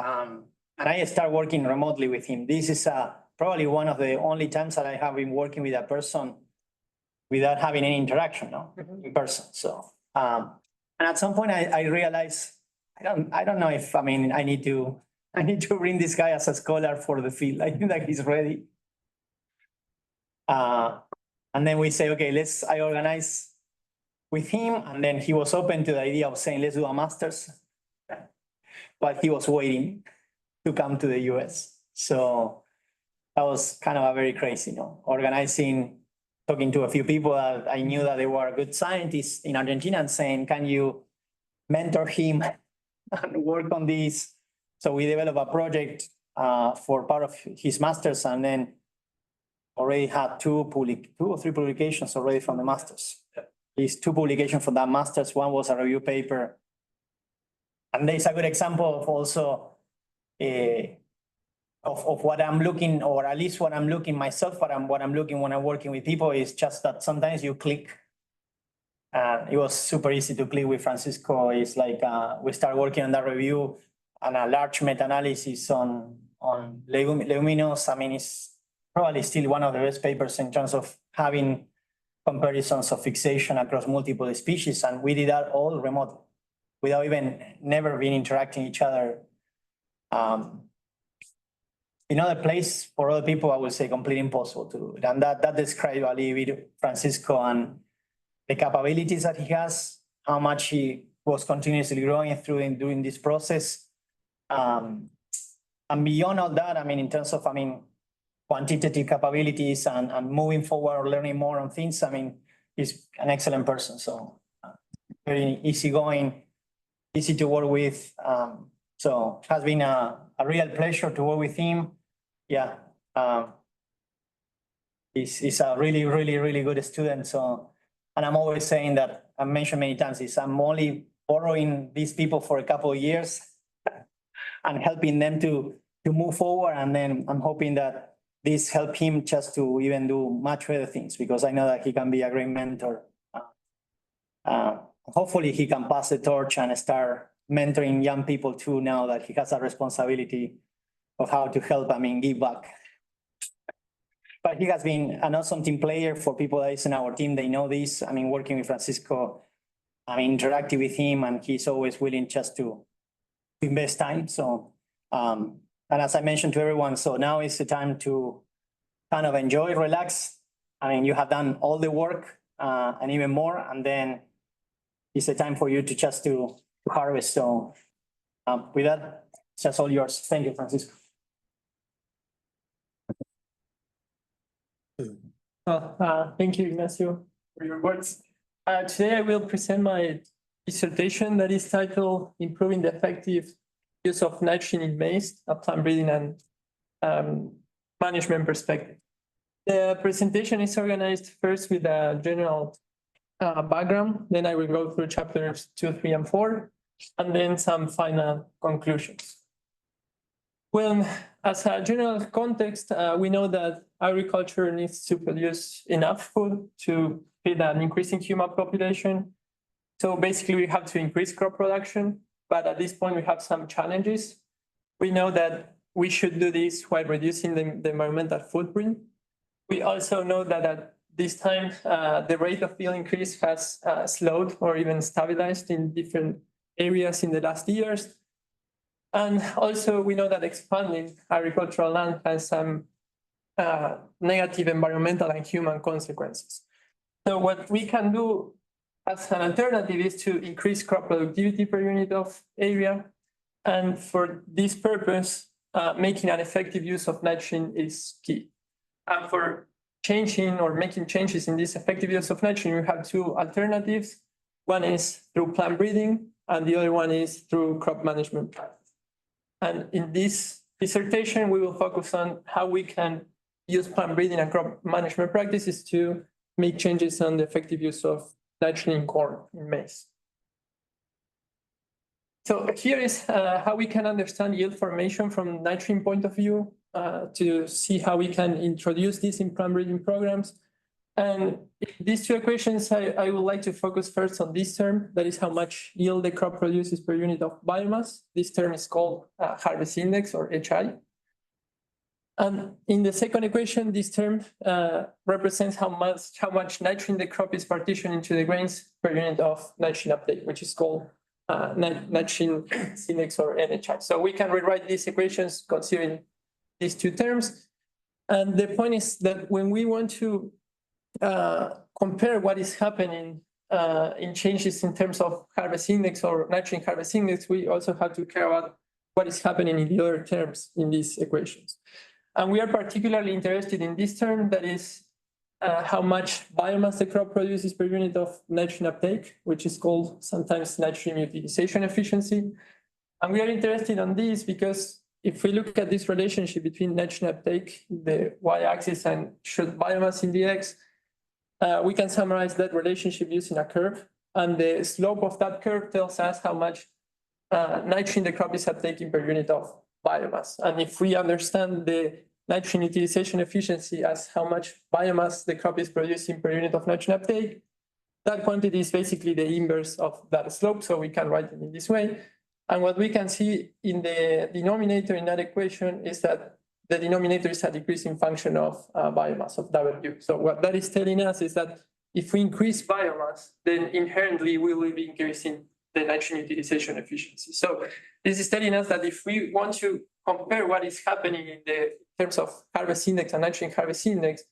and I start working remotely with him. This is probably one of the only times that I have been working with a person without having any interaction, no, in person. So, and at some point I realized I don't know if I need to bring this guy as a scholar for the field. I think that he's ready. And then we say, okay, I organize with him, and then he was open to the idea of saying, let's do a master's, but he was waiting to come to the US. So that was kind of a very crazy, organizing, talking to a few people that I knew that they were good scientists in Argentina and saying, can you mentor him and work on this? So we developed a project for part of his master's, and then already had two or three publications already from the masters. These two publications from that masters. One was a review paper, and there's a good example of also of what I'm looking, or at least what I'm looking myself. What I'm looking when I'm working with people is just that sometimes you click. It was super easy to click with Francisco. It's like we start working on that review and a large meta-analysis on leguminous. It's probably still one of the best papers in terms of having comparisons of fixation across multiple species. And we did that all remotely without even never been interacting each other. In other place, for other people, I would say completely impossible to do it. And that describes a little bit Francisco and the capabilities that he has, how much he was continuously growing during this process. And beyond all that, in terms of, quantitative capabilities and moving forward or learning more on things, he's an excellent person. So very easygoing, easy to work with. So it has been a real pleasure to work with him. Yeah. He's a really, really, really good student. So, and I'm always saying that, I mentioned many times, is I'm only borrowing these people for a couple of years and helping them to move forward. And then I'm hoping that this help him just to even do much better things, because I know that he can be a great mentor. Hopefully he can pass the torch and start mentoring young people too, now that he has a responsibility of how to help, give back. But he has been an awesome team player. For people that is in our team, they know this. Working with Francisco, interacting with him, and he's always willing just to invest time. So, and as I mentioned to everyone, so now is the time to kind of enjoy, relax. You have done all the work and even more, and then it's the time for you to just to harvest. So with that, it's just all yours. Thank you, Francisco. Thank you, Ignacio, for your words. Today I will present my dissertation that is titled Improving the Effective Use of Nitrogen in Maize, a Plant Breeding and Management Perspective. The presentation is organized first with a general background, then I will go through chapters 2, 3, and 4, and then some final conclusions. Well, as a general context, we know that agriculture needs to produce enough food to feed an increasing human population. So basically we have to increase crop production, but at this point we have some challenges. We know that we should do this while reducing the environmental footprint. We also know that at this time, the rate of yield increase has slowed or even stabilized in different areas in the last years. And also we know that expanding agricultural land has some negative environmental and human consequences. So what we can do as an alternative is to increase crop productivity per unit of area. And for this purpose, making an effective use of nitrogen is key. And for changing or making changes in this effective use of nitrogen, we have two alternatives. One is through plant breeding, and the other one is through crop management practice. And in this dissertation, we will focus on how we can use plant breeding and crop management practices to make changes on the effective use of nitrogen in corn, in maize. So here is how we can understand yield formation from nitrogen point of view to see how we can introduce this in plant breeding programs. And these two equations, I would like to focus first on this term, that is how much yield the crop produces per unit of biomass. This term is called harvest index, or HI. And in the second equation, this term represents how much nitrogen the crop is partitioned into the grains per unit of nitrogen uptake, which is called nitrogen index, or NHI. So we can rewrite these equations considering these two terms. And the point is that when we want to compare what is happening in changes in terms of harvest index or nitrogen harvest index, we also have to care about what is happening in the other terms in these equations. And we are particularly interested in this term, that is how much biomass the crop produces per unit of nitrogen uptake, which is called sometimes nitrogen utilization efficiency. And we are interested in this because if we look at this relationship between nitrogen uptake, the y-axis, and shoot biomass in the x, we can summarize that relationship using a curve. And the slope of that curve tells us how much nitrogen the crop is uptaking per unit of biomass. And if we understand the nitrogen utilization efficiency as how much biomass the crop is producing per unit of nitrogen uptake, that quantity is basically the inverse of that slope, so we can write it in this way. And what we can see in the denominator in that equation is that the denominator is a decreasing function of biomass, of W. So what that is telling us is that if we increase biomass, then inherently we will be increasing the nitrogen utilization efficiency. So this is telling us that if we want to compare what is happening in the terms of harvest index and nitrogen harvest index,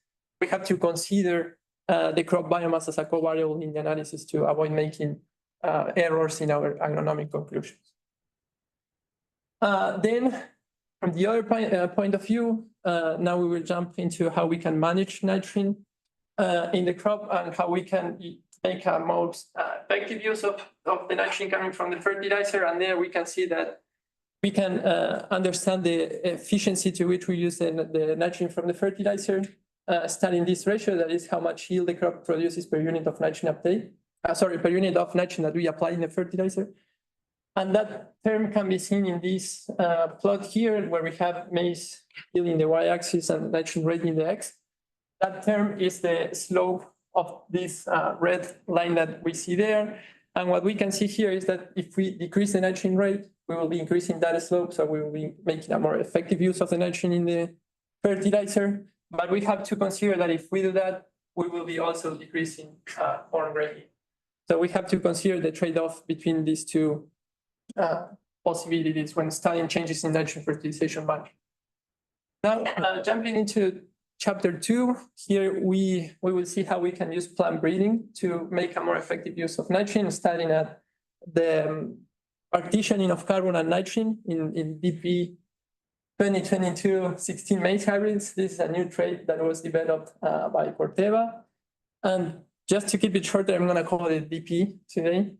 we have to consider the crop biomass as a covariable in the analysis to avoid making errors in our agronomic conclusions. Then, from the other point of view, now we will jump into how we can manage nitrogen in the crop and how we can make a most effective use of the nitrogen coming from the fertilizer. And there we can see that we can understand the efficiency to which we use the nitrogen from the fertilizer, studying this ratio, that is how much yield the crop produces per unit of nitrogen uptake, per unit of nitrogen that we apply in the fertilizer. And that term can be seen in this plot here, where we have maize yield in the y-axis and nitrogen rate in the x. That term is the slope of this red line that we see there. And what we can see here is that if we decrease the nitrogen rate, we will be increasing that slope, so we will be making a more effective use of the nitrogen in the fertilizer. But we have to consider that if we do that, we will be also decreasing corn grading. So we have to consider the trade-off between these two possibilities when studying changes in nitrogen fertilization management. Now, jumping into chapter 2, here we will see how we can use plant breeding to make a more effective use of nitrogen, studying at the partitioning of carbon and nitrogen in DP 2022-16 maize hybrids. This is a new trait that was developed by Corteva. And just to keep it shorter, I'm going to call it DP today.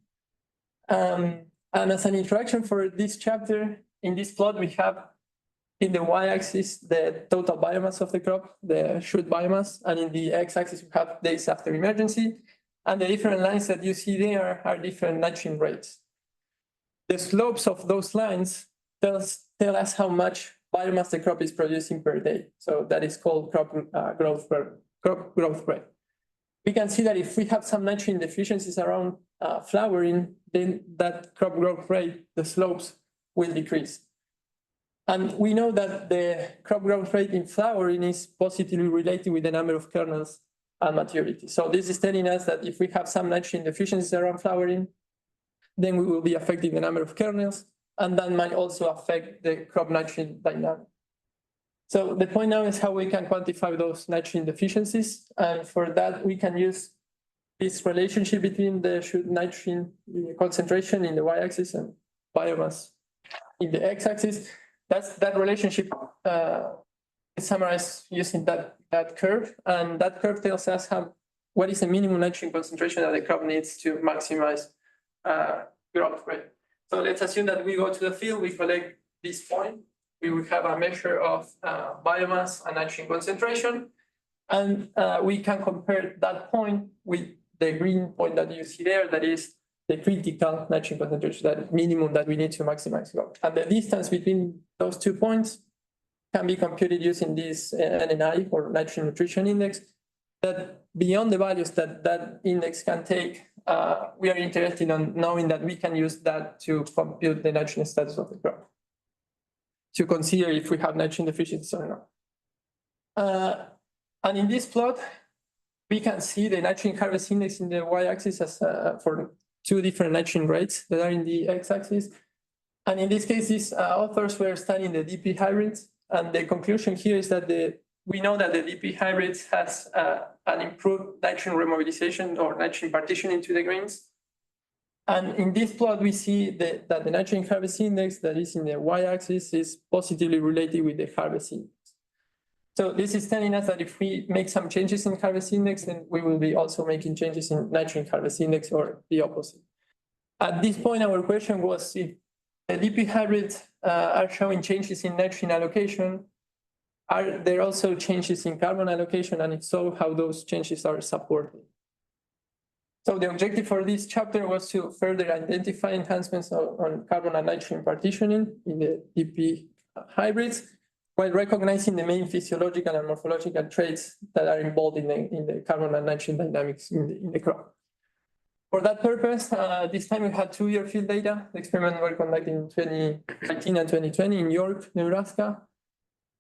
And as an introduction for this chapter, in this plot, we have in the y-axis the total biomass of the crop, the shoot biomass, and in the x-axis we have days after emergency. And the different lines that you see there are different nitrogen rates. The slopes of those lines tell us how much biomass the crop is producing per day. So that is called crop growth rate. We can see that if we have some nitrogen deficiencies around flowering, then that crop growth rate, the slopes, will decrease. And we know that the crop growth rate in flowering is positively related with the number of kernels at maturity. So this is telling us that if we have some nitrogen deficiencies around flowering, then we will be affecting the number of kernels, and that might also affect the crop nitrogen dynamic. So the point now is how we can quantify those nitrogen deficiencies. And for that, we can use this relationship between the nitrogen concentration in the y-axis and biomass in the x-axis. That relationship is summarized using that curve. And that curve tells us what is the minimum nitrogen concentration that the crop needs to maximize growth rate. So let's assume that we go to the field, we collect this point. We will have a measure of biomass and nitrogen concentration. And we can compare that point with the green point that you see there, that is the critical nitrogen concentration, that minimum that we need to maximize growth. And the distance between those 2 points can be computed using this NNI, or nitrogen nutrition index. that beyond the values that that index can take, we are interested in knowing that we can use that to compute the nitrogen status of the crop, to consider if we have nitrogen deficiency or not. And in this plot, we can see the nitrogen harvest index in the y-axis as for two different nitrogen rates that are in the x-axis. And in this case, these authors were studying the DP hybrids, and the conclusion here is that we know that the DP hybrids has an improved nitrogen remobilization or nitrogen partition into the grains. And in this plot, we see that the nitrogen harvest index that is in the y-axis is positively related with the harvest index. So this is telling us that if we make some changes in harvest index, then we will be also making changes in nitrogen harvest index or the opposite. At this point, our question was if the DP hybrids are showing changes in nitrogen allocation, are there also changes in carbon allocation? And if so, how those changes are supported? So the objective for this chapter was to further identify enhancements on carbon and nitrogen partitioning in the DP hybrids, while recognizing the main physiological and morphological traits that are involved in the carbon and nitrogen dynamics in the crop. For that purpose, this time we had 2-year field data. The experiments were conducted in 2019 and 2020 in York, Nebraska.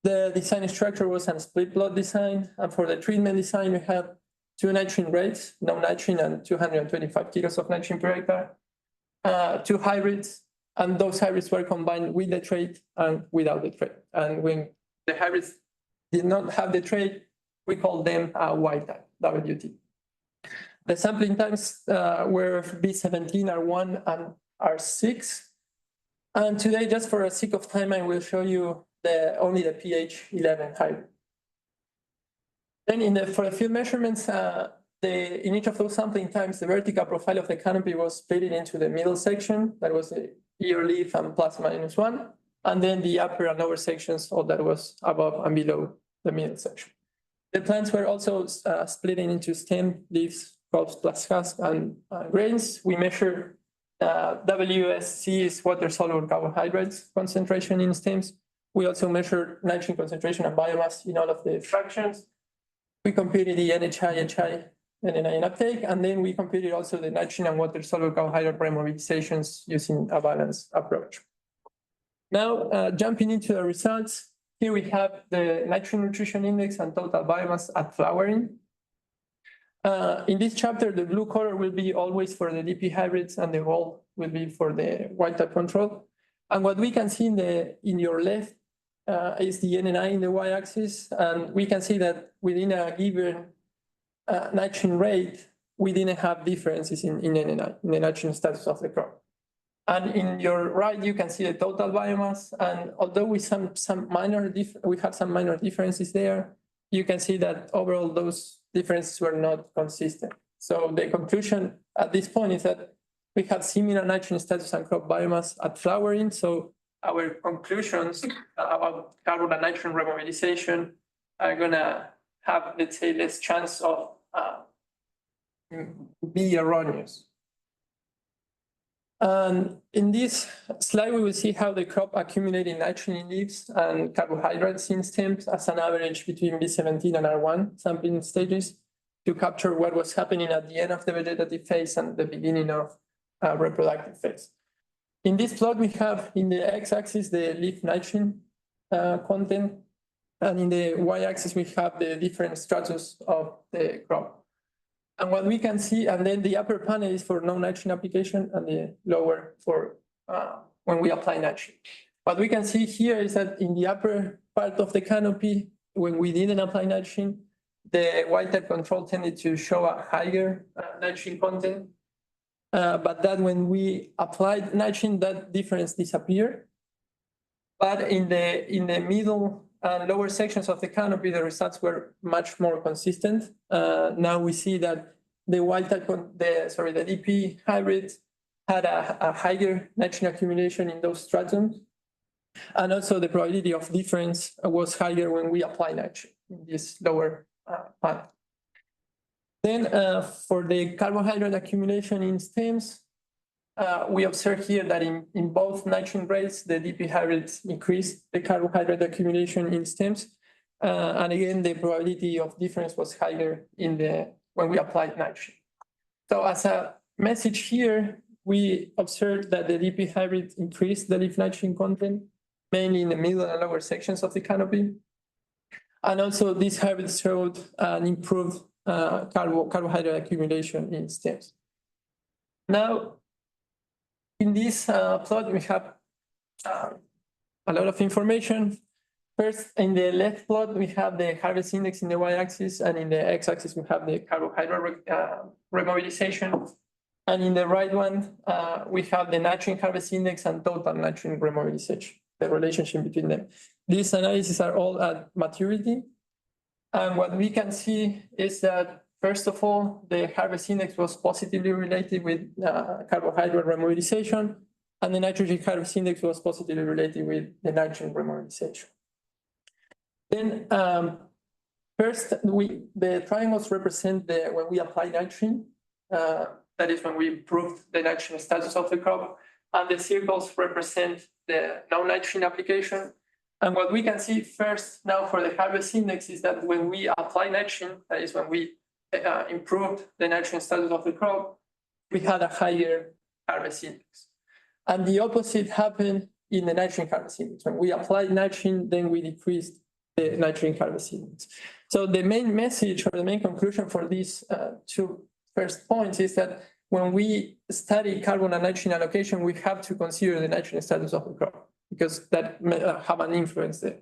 The design structure was a split plot design. And for the treatment design, we had 2 nitrogen rates, no nitrogen and 225 kilos of nitrogen per hectare, 2 hybrids, and those hybrids were combined with the trait and without the trait. And when the hybrids did not have the trait, we called them wild type, WT. The sampling times were B17, R1, and R6. And today, just for the sake of time, I will show you only the pH11 hybrid. Then for the field measurements, in each of those sampling times, the vertical profile of the canopy was split into the middle section, that was the ear leaf and ±1, and then the upper and lower sections, all that was above and below the middle section. The plants were also split into stem, leaves, crops plus husk, and grains. We measure WSC is water-soluble carbohydrates concentration in stems. We also measure nitrogen concentration and biomass in all of the fractions. We computed the NHI, HI, NNI uptake, and then we computed also the nitrogen and water-soluble carbohydrate remobilizations using a balanced approach. Now, jumping into the results, here we have the nitrogen nutrition index and total biomass at flowering. In this chapter, the blue color will be always for the DP hybrids and the gold will be for the wild type control. And what we can see in your left is the NNI in the y-axis, and we can see that within a given nitrogen rate, we didn't have differences in NNI, in the nitrogen status of the crop. And in your right, you can see the total biomass, and although we have some minor differences there, you can see that overall those differences were not consistent. So the conclusion at this point is that we had similar nitrogen status and crop biomass at flowering. So our conclusions about carbon and nitrogen remobilization are gonna have, let's say, less chance of be erroneous. And in this slide, we will see how the crop accumulated nitrogen in leaves and carbohydrates in stems as an average between B17 and R1 sampling stages to capture what was happening at the end of the vegetative phase and the beginning of reproductive phase. In this plot, we have in the x-axis the leaf nitrogen content, and in the y-axis, we have the different stratus of the crop. And what we can see, and then the upper panel is for no nitrogen application and the lower for when we apply nitrogen. What we can see here is that in the upper part of the canopy, when we didn't apply nitrogen, the wild type control tended to show a higher nitrogen content. But that when we applied nitrogen, that difference disappeared. But in the middle and lower sections of the canopy, the results were much more consistent. Now we see that the wild type, the DP hybrid had a higher nitrogen accumulation in those stratums. And also the probability of difference was higher when we apply nitrogen in this lower panel. Then for the carbohydrate accumulation in stems, we observe here that in both nitrogen rates, the DP hybrids increase the carbohydrate accumulation in stems. And again, the probability of difference was higher when we applied nitrogen. So as a message here, we observed that the DP hybrid increased the leaf nitrogen content, mainly in the middle and lower sections of the canopy. And also this hybrid showed an improved carbohydrate accumulation in stems. Now, in this plot, we have a lot of information. First, in the left plot, we have the harvest index in the y-axis, and in the x-axis, we have the carbohydrate remobilization. And in the right one, we have the nitrogen harvest index and total nitrogen remobilization, the relationship between them. These analyses are all at maturity. And what we can see is that, first of all, the harvest index was positively related with carbohydrate remobilization, and the nitrogen harvest index was positively related with the nitrogen remobilization. Then, first, the triangles represent when we apply nitrogen, that is when we improve the nitrogen status of the crop, and the circles represent the no nitrogen application. And what we can see first now for the harvest index is that when we apply nitrogen, that is when we improved the nitrogen status of the crop, we had a higher harvest index. And the opposite happened in the nitrogen harvest index. When we applied nitrogen, then we decreased the nitrogen harvest index. So the main message or the main conclusion for these two first points is that when we study carbon and nitrogen allocation, we have to consider the nitrogen status of the crop, because that may have an influence there.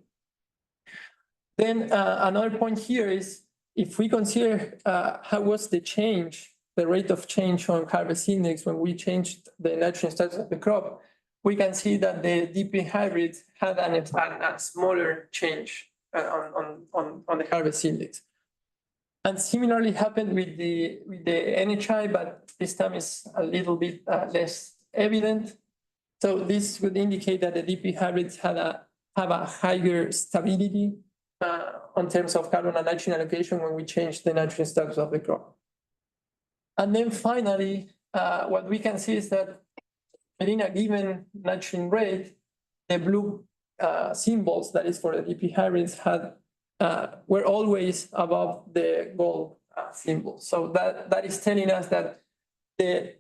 Then another point here is, if we consider how was the change, the rate of change on harvest index when we changed the nitrogen status of the crop, we can see that the DP hybrid had a smaller change on the harvest index. And similarly happened with the NHI, but this time is a little bit less evident. So this would indicate that the DP hybrids have a higher stability on terms of carbon and nitrogen allocation when we change the nitrogen status of the crop. And then finally, what we can see is that within a given nitrogen rate, the blue symbols, that is for the DP hybrids, were always above the gold symbol. So that is telling us that the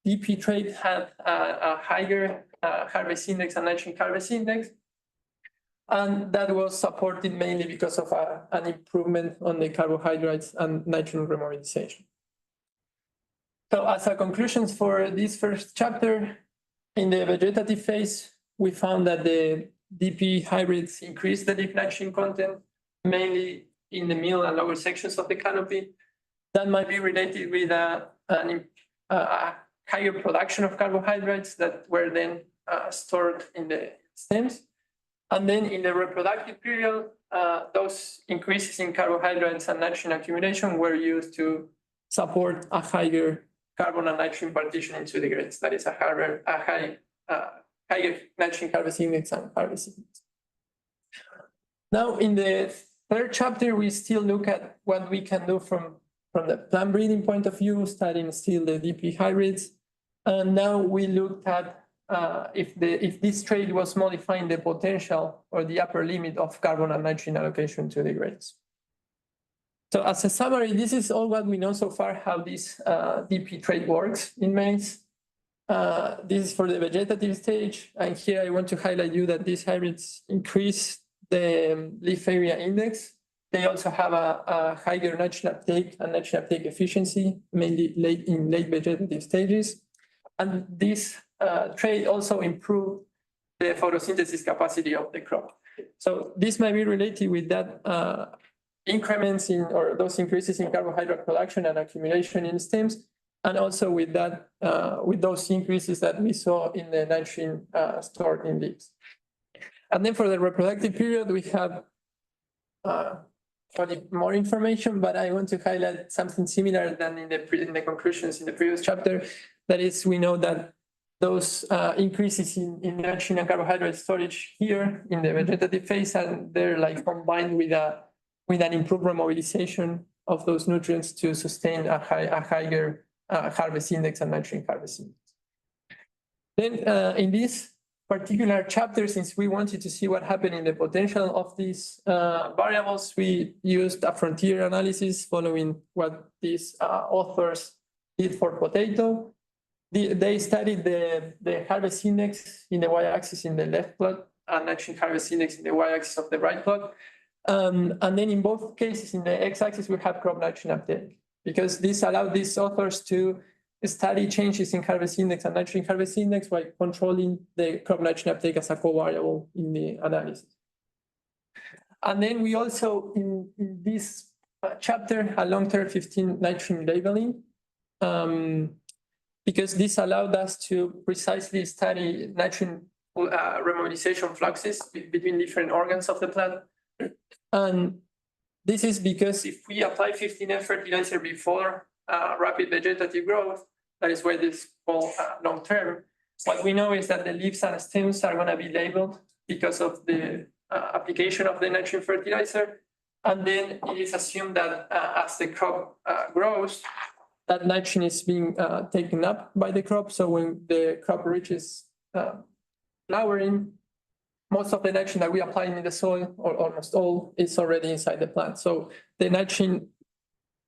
DP trait had a higher harvest index and nitrogen harvest index. And that was supported mainly because of an improvement on the carbohydrates and nitrogen remobilization. So as a conclusions for this first chapter, in the vegetative phase, we found that the DP hybrids increased the leaf nitrogen content, mainly in the middle and lower sections of the canopy. That might be related with a higher production of carbohydrates that were then stored in the stems. And then in the reproductive period, those increases in carbohydrates and nitrogen accumulation were used to support a higher carbon and nitrogen partition into the grains. That is a higher nitrogen harvest index and harvest index. Now, in the third chapter, we still look at what we can do from the plant breeding point of view, studying still the DP hybrids. And now we looked at if this trait was modifying the potential or the upper limit of carbon and nitrogen allocation to the grains. So as a summary, this is all what we know so far how this DP trait works in maize. This is for the vegetative stage. And here I want to highlight you that these hybrids increase the leaf area index. They also have a higher nitrogen uptake and nitrogen uptake efficiency, mainly in late vegetative stages. And this trait also improved the photosynthesis capacity of the crop. So this might be related with that increments in, or those increases in carbohydrate production and accumulation in stems, and also with that, with those increases that we saw in the nitrogen stored in leaves. And then for the reproductive period, we have more information, but I want to highlight something similar than in the conclusions in the previous chapter. That is, we know that those increases in nitrogen and carbohydrate storage here in the vegetative phase, and they're like combined with an improved remobilization of those nutrients to sustain a higher harvest index and nitrogen harvest index. Then in this particular chapter, since we wanted to see what happened in the potential of these variables, we used a frontier analysis following what these authors did for potato. They studied the harvest index in the y-axis in the left plot and nitrogen harvest index in the y-axis of the right plot. And then in both cases, in the x-axis, we have crop nitrogen uptake, because this allowed these authors to study changes in harvest index and nitrogen harvest index while controlling the crop nitrogen uptake as a covariable in the analysis. And then we also, in this chapter, a long-term 15 nitrogen labeling, because this allowed us to precisely study nitrogen remobilization fluxes between different organs of the plant. And this is because if we apply 15F fertilizer before rapid vegetative growth, that is why this is called long-term, what we know is that the leaves and stems are going to be labeled because of the application of the nitrogen fertilizer. And then it is assumed that as the crop grows, that nitrogen is being taken up by the crop. So when the crop reaches flowering, most of the nitrogen that we apply in the soil, or almost all, is already inside the plant. So the nitrogen,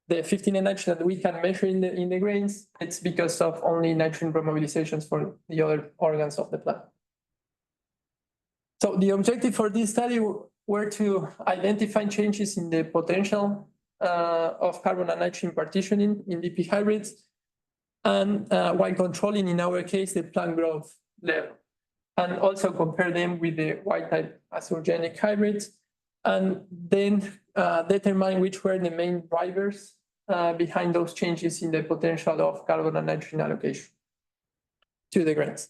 the 15N nitrogen that we can measure in the grains, it's because of only nitrogen remobilizations for the other organs of the plant. So the objective for this study were to identify changes in the potential of carbon and nitrogen partitioning in DP hybrids, and while controlling, in our case, the plant growth level, and also compare them with the wild-type azurogenic hybrids, and then determine which were the main drivers behind those changes in the potential of carbon and nitrogen allocation to the grains.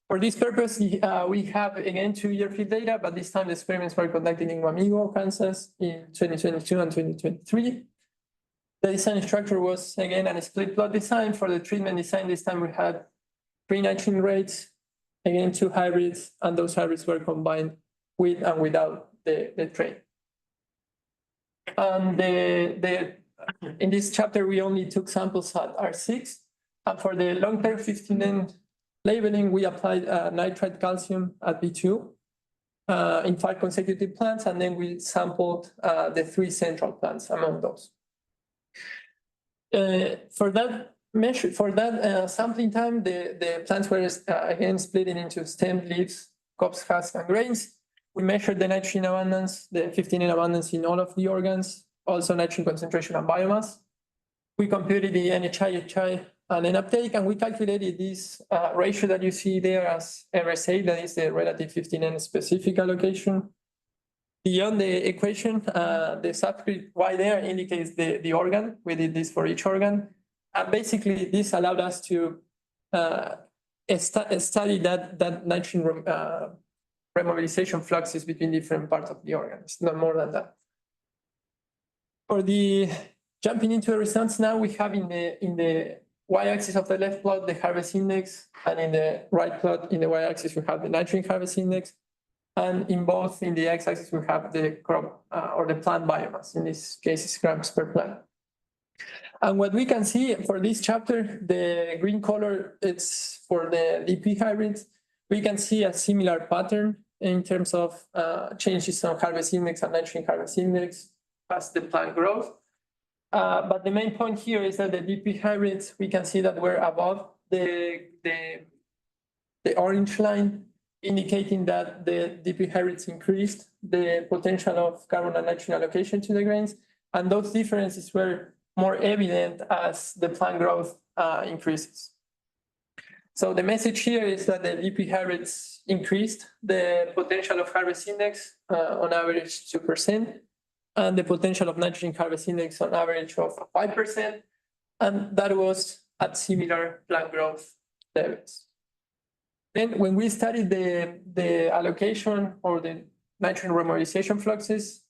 For this purpose, we have, again, 2-year field data, but this time the experiments were conducted in Wamego, Kansas in 2022 and 2023. The design structure was, again, a split plot design. For the treatment design, this time we had 3 nitrogen rates, again, 2 hybrids, and those hybrids were combined with and without the trait. And in this chapter, we only took samples at R6. And for the long-term 15N labeling, we applied nitrite calcium at B2 in 5 consecutive plants, and then we sampled the 3 central plants among those. For that sampling time, the plants were again split into stem, leaves, cobs, husks, and grains. We measured the nitrogen abundance, the 15N abundance in all of the organs, also nitrogen concentration and biomass. We computed the NHI, HI, and N uptake, and we calculated this ratio that you see there as RSA, that is the relative 15N specific allocation. Beyond the equation, the subscript Y there indicates the organ. We did this for each organ. And basically, this allowed us to study that nitrogen remobilization fluxes between different parts of the organ. It's not more than that. For the jumping into the results now, we have in the y-axis of the left plot the harvest index, and in the right plot in the y-axis we have the nitrogen harvest index, and in both in the x-axis we have the crop or the plant biomass. In this case, it's grams per plant. And what we can see for this chapter, the green color, it's for the DP hybrids. We can see a similar pattern in terms of changes on harvest index and nitrogen harvest index as the plant growth. But the main point here is that the DP hybrids, we can see that we're above the orange line, indicating that the DP hybrids increased the potential of carbon and nitrogen allocation to the grains. And those differences were more evident as the plant growth increases. So the message here is that the DP hybrids increased the potential of harvest index on average 2%, and the potential of nitrogen harvest index on average of 5%, and that was at similar plant growth levels. Then when we studied the allocation or the nitrogen remobilization fluxes,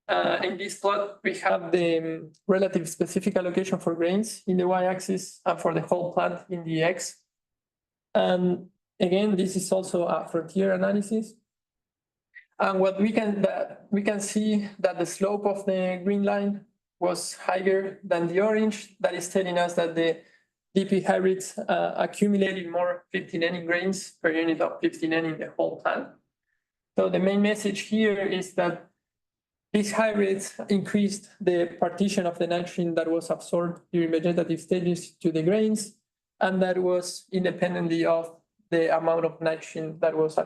in this plot, we have the relative specific allocation for grains in the y-axis and for the whole plant in the x. And again, this is also a frontier analysis. And what we can see that the slope of the green line was higher than the orange. That is telling us that the DP hybrids accumulated more 15N grains per unit of 15N in the whole plant. So the main message here is that these hybrids increased the partition of the nitrogen that was absorbed during vegetative stages to the grains, and that was independently of the amount of nitrogen that was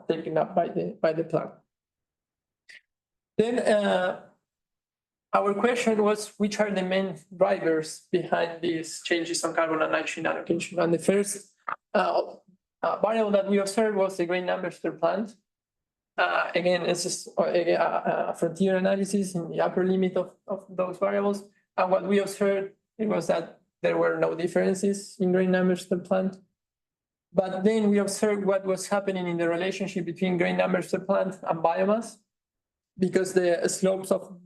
taken up by the plant. Then our question was, which are the main drivers behind these changes on carbon and nitrogen allocation? And the first variable that we observed was the grain numbers per plant. Again, it's just a frontier analysis in the upper limit of those variables. And what we observed, it was that there were no differences in grain numbers per plant. But then we observed what was happening in the relationship between grain numbers per plant and biomass, because the slopes of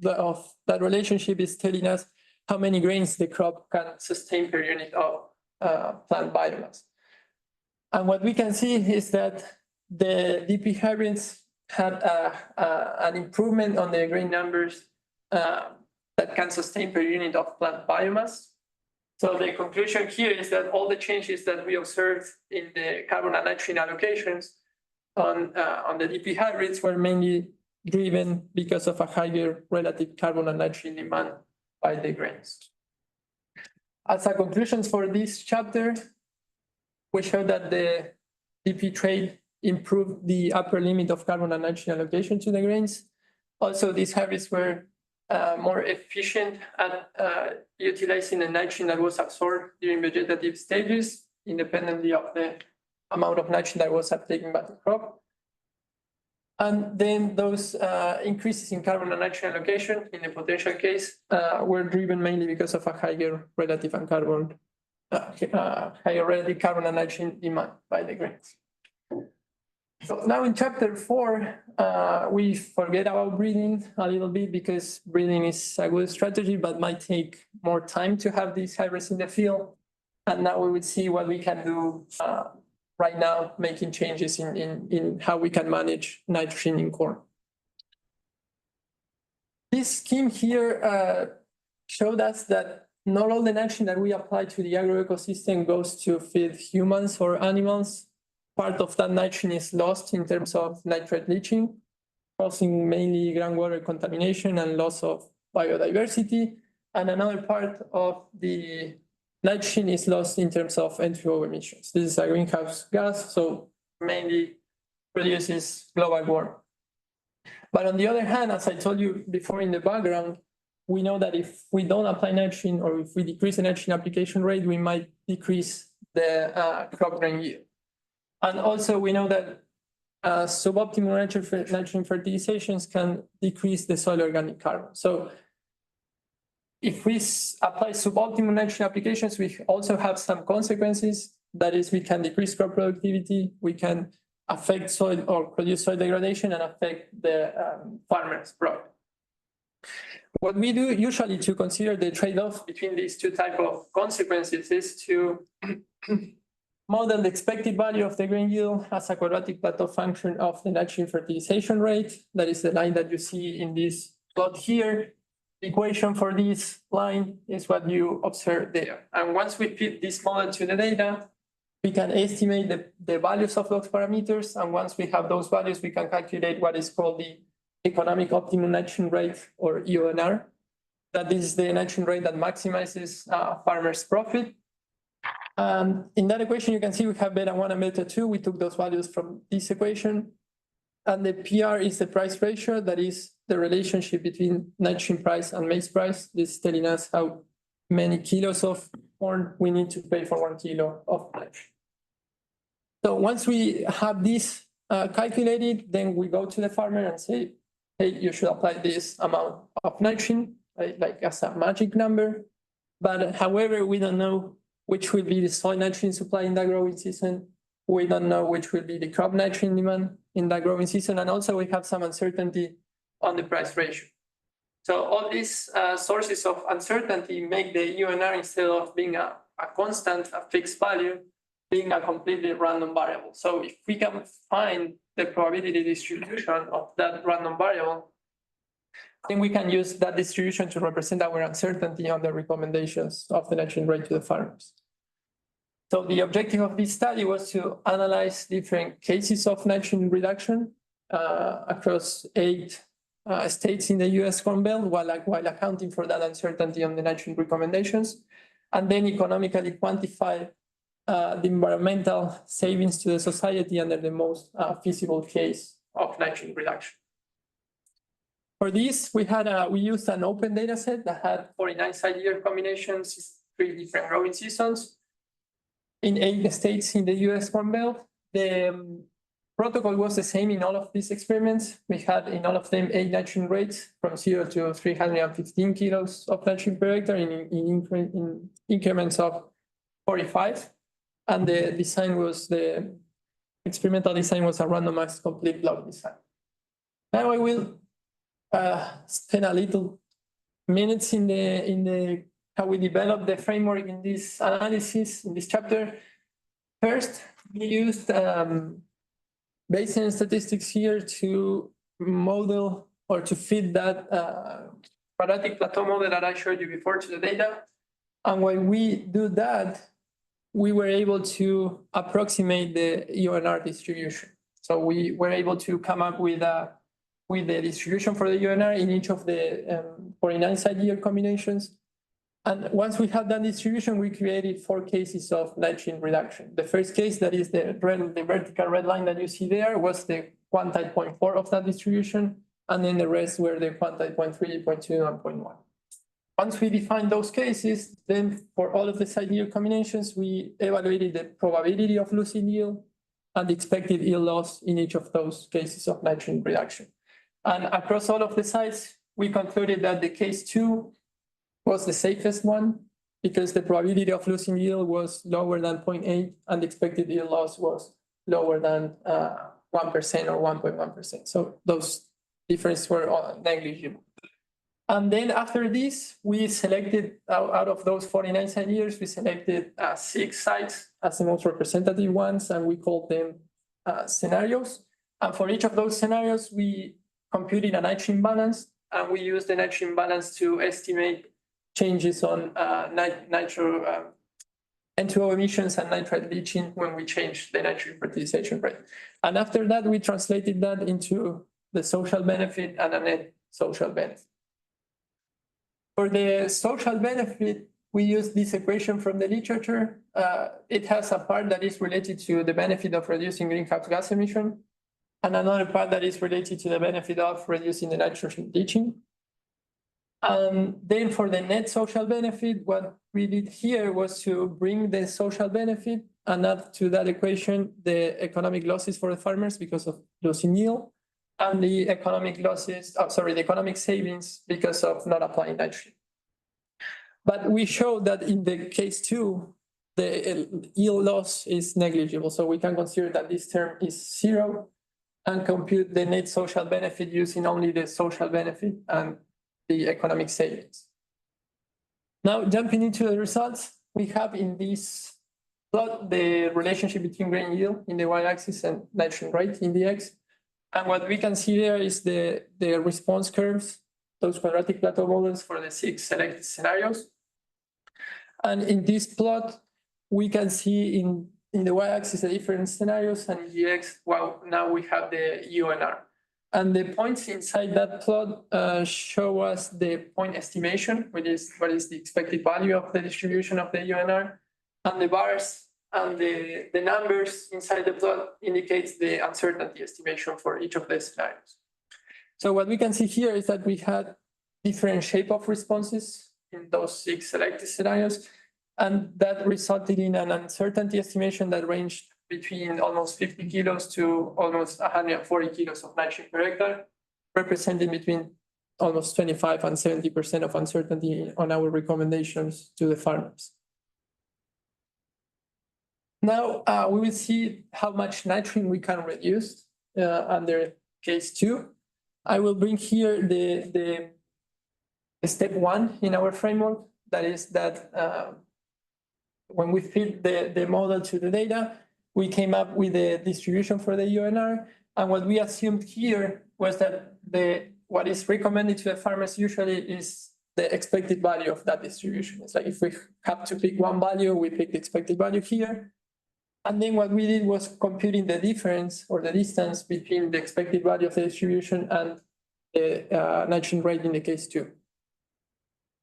that relationship is telling us how many grains the crop can sustain per unit of plant biomass. And what we can see is that the DP hybrids had an improvement on the grain numbers that can sustain per unit of plant biomass. So the conclusion here is that all the changes that we observed in the carbon and nitrogen allocations on the DP hybrids were mainly driven because of a higher relative carbon and nitrogen demand by the grains. As a conclusion for this chapter, we show that the DP trade improved the upper limit of carbon and nitrogen allocation to the grains. Also, these hybrids were more efficient at utilizing the nitrogen that was absorbed during vegetative stages, independently of the amount of nitrogen that was uptaken by the crop. And then those increases in carbon and nitrogen allocation in the potential case were driven mainly because of a higher relative and carbon, higher relative carbon and nitrogen demand by the grains. So now in chapter 4, we forget about breeding a little bit because breeding is a good strategy, but might take more time to have these hybrids in the field. And now we would see what we can do right now, making changes in how we can manage nitrogen in corn. This scheme here showed us that not all the nitrogen that we apply to the agroecosystem goes to feed humans or animals. Part of that nitrogen is lost in terms of nitrate leaching, causing mainly groundwater contamination and loss of biodiversity. And another part of the nitrogen is lost in terms of N2O emissions. This is a greenhouse gas, so mainly produces global warming. But on the other hand, as I told you before in the background, we know that if we don't apply nitrogen or if we decrease the nitrogen application rate, we might decrease the crop grain yield. And also we know that suboptimal nitrogen fertilizations can decrease the soil organic carbon. So if we apply suboptimal nitrogen applications, we also have some consequences. That is, we can decrease crop productivity, we can affect soil or produce soil degradation and affect the farmer's profit. What we do usually to consider the trade-off between these two types of consequences is to model the expected value of the grain yield as a quadratic plateau function of the nitrogen fertilization rate. That is the line that you see in this plot here. The equation for this line is what you observe there. And once we fit this model to the data, we can estimate the values of those parameters. And once we have those values, we can calculate what is called the economic optimum nitrogen rate, or EONR. That is the nitrogen rate that maximizes farmers' profit. In that equation, you can see we have beta 1 and beta 2. We took those values from this equation. And the PR is the price ratio, that is the relationship between nitrogen price and maize price. This is telling us how many kilos of corn we need to pay for 1 kilo of nitrogen. So once we have this calculated, then we go to the farmer and say, hey, you should apply this amount of nitrogen, like as a magic number. But however, we don't know which will be the soil nitrogen supply in that growing season. We don't know which will be the crop nitrogen demand in that growing season. And also we have some uncertainty on the price ratio. So all these sources of uncertainty make the UNR, instead of being a constant, a fixed value, being a completely random variable. So if we can find the probability distribution of that random variable, then we can use that distribution to represent our uncertainty on the recommendations of the nitrogen rate to the farmers. So the objective of this study was to analyze different cases of nitrogen reduction across 8 states in the US Corn Belt while accounting for that uncertainty on the nitrogen recommendations, and then economically quantify the environmental savings to the society under the most feasible case of nitrogen reduction. For this, we used an open data set that had 49 side-year combinations, 3 different growing seasons in 8 states in the US Corn Belt. The protocol was the same in all of these experiments. We had in all of them 8 nitrogen rates from 0 to 315 kilos of nitrogen per hectare in increments of 45. And the experimental design was a randomized complete block design. Now I will spend a little minutes in the how we develop the framework in this analysis, in this chapter. First, we used Bayesian statistics here to model or to fit that quadratic plateau model that I showed you before to the data. And when we do that, we were able to approximate the UNR distribution. So we were able to come up with the distribution for the UNR in each of the 49 side-year combinations. And once we had that distribution, we created 4 cases of nitrogen reduction. The first case, that is the vertical red line that you see there, was the quantile 0.4 of that distribution, and then the rest were the quantile 0.3, 0.2, and 0.1. Once we defined those cases, then for all of the side-year combinations, we evaluated the probability of losing yield and the expected yield loss in each of those cases of nitrogen reduction. And across all of the sites, we concluded that the case 2 was the safest one because the probability of losing yield was lower than 0.8 and the expected yield loss was lower than 1% or 1.1%. So those differences were negligible. And then after this, we selected out of those 49 side years, we selected 6 sites as the most representative ones, and we called them scenarios. And for each of those scenarios, we computed a nitrogen balance, and we used the nitrogen balance to estimate changes on N2O emissions and nitrate leaching when we changed the nitrogen fertilization rate. And after that, we translated that into the social benefit and a net social benefit. For the social benefit, we use this equation from the literature. It has a part that is related to the benefit of reducing greenhouse gas emission, and another part that is related to the benefit of reducing the nitrogen leaching. Then for the net social benefit, what we did here was to bring the social benefit and add to that equation the economic losses for the farmers because of losing yield, and the economic losses, the economic savings because of not applying nitrogen. But we showed that in the case 2, the yield loss is negligible. So we can consider that this term is 0 and compute the net social benefit using only the social benefit and the economic savings. Now, jumping into the results, we have in this plot the relationship between grain yield in the y-axis and nitrogen rate in the x. And what we can see there is the response curves, those quadratic plateau models for the 6 selected scenarios. And in this plot, we can see in the y-axis the different scenarios, and in the x, well, now we have the UNR. And the points inside that plot show us the point estimation, which is what is the expected value of the distribution of the UNR, and the bars and the numbers inside the plot indicates the uncertainty estimation for each of the scenarios. So what we can see here is that we had different shape of responses in those 6 selected scenarios, and that resulted in an uncertainty estimation that ranged between almost 50 kilos to almost 140 kilos of nitrogen per hectare, representing between almost 25 and 70% of uncertainty on our recommendations to the farmers. Now we will see how much nitrogen we can reduce under case 2. I will bring here the step 1 in our framework. That is that when we fit the model to the data, we came up with a distribution for the UNR. And what we assumed here was that what is recommended to the farmers usually is the expected value of that distribution. It's like if we have to pick one value, we pick the expected value here. And then what we did was computing the difference or the distance between the expected value of the distribution and the nitrogen rate in the case 2.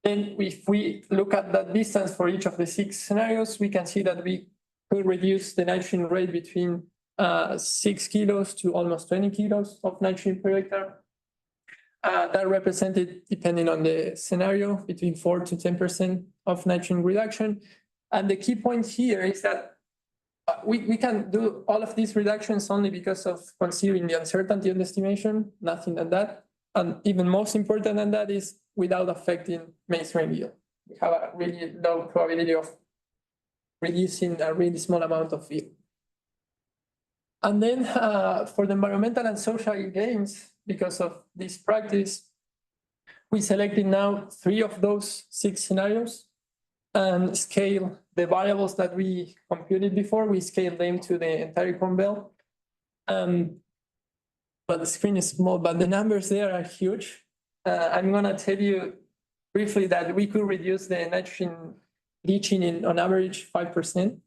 Then if we look at that distance for each of the 6 scenarios, we can see that we could reduce the nitrogen rate between 6 kilos to almost 20 kilos of nitrogen per hectare. That represented, depending on the scenario, between 4 to 10% of nitrogen reduction. And the key point here is that we can do all of these reductions only because of considering the uncertainty of the estimation, nothing than that. And even most important than that is without affecting maize grain yield. We have a really low probability of reducing a really small amount of yield. And then for the environmental and social gains, because of this practice, we selected now 3 of those 6 scenarios and scale the variables that we computed before. We scaled them to the entire Corn Belt. But the screen is small, but the numbers there are huge. I'm gonna tell you briefly that we could reduce the nitrogen leaching on average 5%,